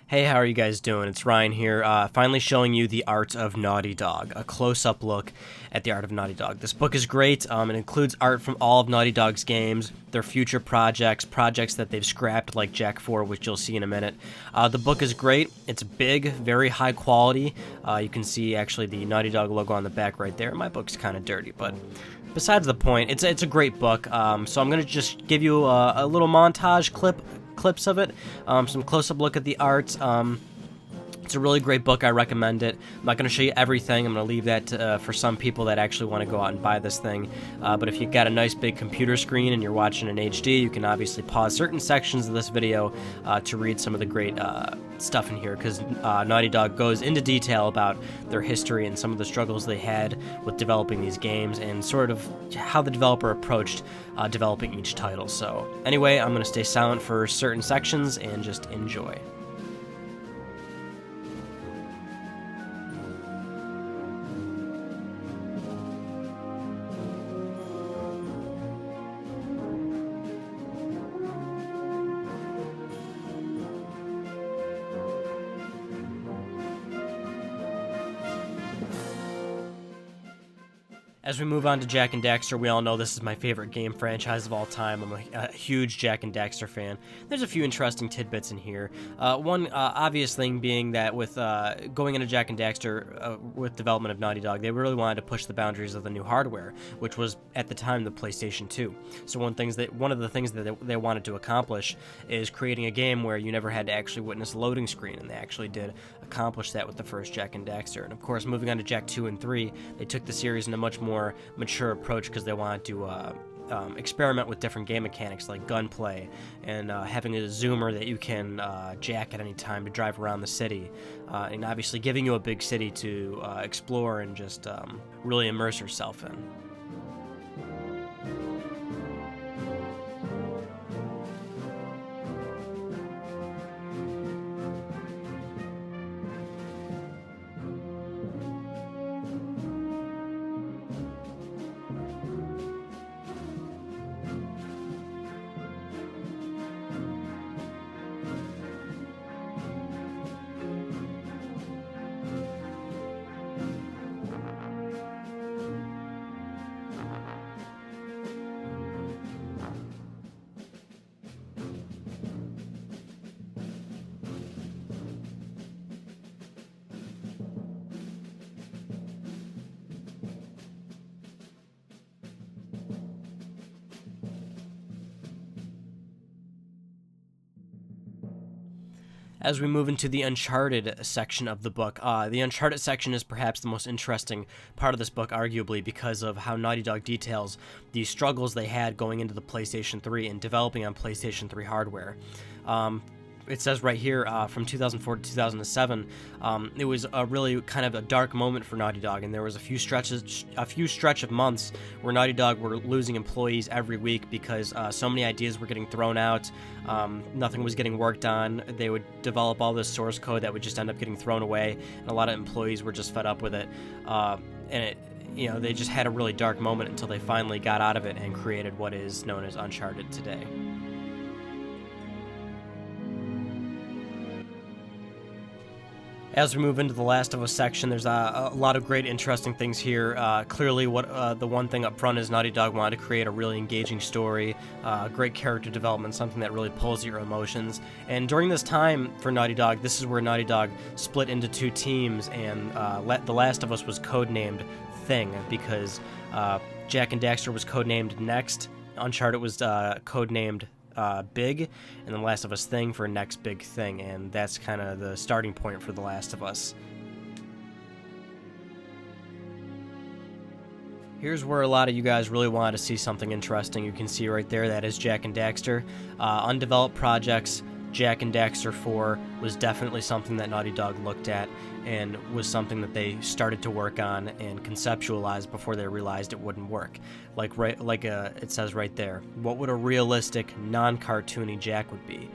Hey, how are you guys doing? It's Ryan here, finally showing you The Art of Naughty Dog, a close-up look at The Art of Naughty Dog. This book is great. It includes art from all of Naughty Dog's games, their future projects that they've scrapped like Jak 4, which you'll see in a minute. The book is great. It's big, very high quality. You can see actually the Naughty Dog logo on the back right there. My book's kind of dirty, but besides the point, it's a great book. So I'm going to just give you a little montage clips of it, some close-up look at the art. It's a really great book. I recommend it. I'm not going to show you everything. I'm going to leave that for some people that actually want to go out and buy this thing. But if you've got a nice big computer screen and you're watching in HD, you can obviously pause certain sections of this video to read some of the great stuff in here, because Naughty Dog goes into detail about their history and some of the struggles they had with developing these games and sort of how the developer approached developing each title. So anyway, I'm going to stay silent for certain sections and just enjoy. As we move on to Jak and Daxter, we all know this is my favorite game franchise of all time. I'm a huge Jak and Daxter fan. There's a few interesting tidbits in here. One obvious thing being that with going into Jak and Daxter with development of Naughty Dog, they really wanted to push the boundaries of the new hardware, which was at the time the PlayStation 2. So one of the things that they wanted to accomplish is creating a game where you never had to actually witness a loading screen, and they actually did accomplish that with the first Jak and Daxter. And of course, moving on to Jak 2 and 3, they took the series in a much more mature approach because they wanted to experiment with different game mechanics like gunplay and having a zoomer that you can jack at any time to drive around the city, and obviously giving you a big city to explore and just really immerse yourself in. As we move into the Uncharted section of the book, the Uncharted section is perhaps the most interesting part of this book, arguably, because of how Naughty Dog details the struggles they had going into the PlayStation 3 and developing on PlayStation 3 hardware. It says right here, from 2004 to 2007, it was a really kind of a dark moment for Naughty Dog, and there was a few stretch of months where Naughty Dog were losing employees every week because so many ideas were getting thrown out, nothing was getting worked on. They would develop all this source code that would just end up getting thrown away, and a lot of employees were just fed up with it, they just had a really dark moment until they finally got out of it and created what is known as Uncharted today. As we move into the Last of Us section, there's a lot of great, interesting things here. Clearly, the one thing up front is Naughty Dog wanted to create a really engaging story, great character development, something that really pulls at your emotions. And during this time for Naughty Dog, this is where Naughty Dog split into two teams, and The Last of Us was codenamed Thing because Jak and Daxter was codenamed Next, Uncharted was codenamed Big, and The Last of Us Thing for next big thing, and that's kind of the starting point for The Last of Us. Here's where a lot of you guys really wanted to see something interesting. You can see right there, that is Jak and Daxter. Undeveloped projects, Jak and Daxter 4 was definitely something that Naughty Dog looked at and was something that they started to work on and conceptualize before they realized it wouldn't work. It says right there, what would a realistic, non-cartoony Jak would be?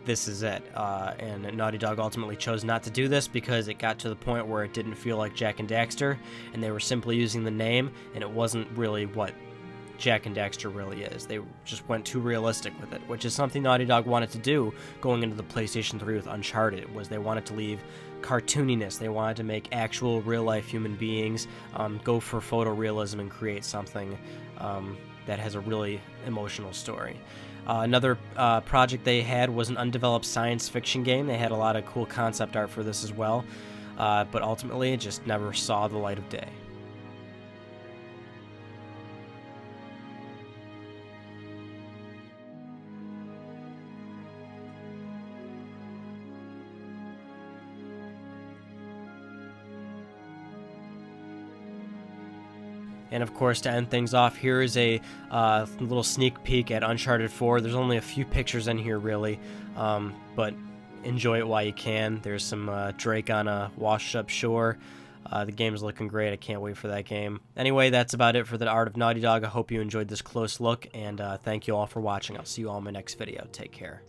This is it. And Naughty Dog ultimately chose not to do this because it got to the point where it didn't feel like Jak and Daxter, and they were simply using the name, and it wasn't really what Jak and Daxter really is. They just went too realistic with it, which is something Naughty Dog wanted to do going into the PlayStation 3 with Uncharted, was they wanted to leave cartooniness. They wanted to make actual real-life human beings, go for photorealism and create something that has a really emotional story. Another project they had was an undeveloped science fiction game. They had a lot of cool concept art for this as well, but ultimately it just never saw the light of day. And of course, to end things off, here is a little sneak peek at Uncharted 4. There's only a few pictures in here, really, but enjoy it while you can. There's some Drake on a washed-up shore. The game's looking great. I can't wait for that game. Anyway, that's about it for the Art of Naughty Dog. I hope you enjoyed this close look, and thank you all for watching. I'll see you all in my next video. Take care.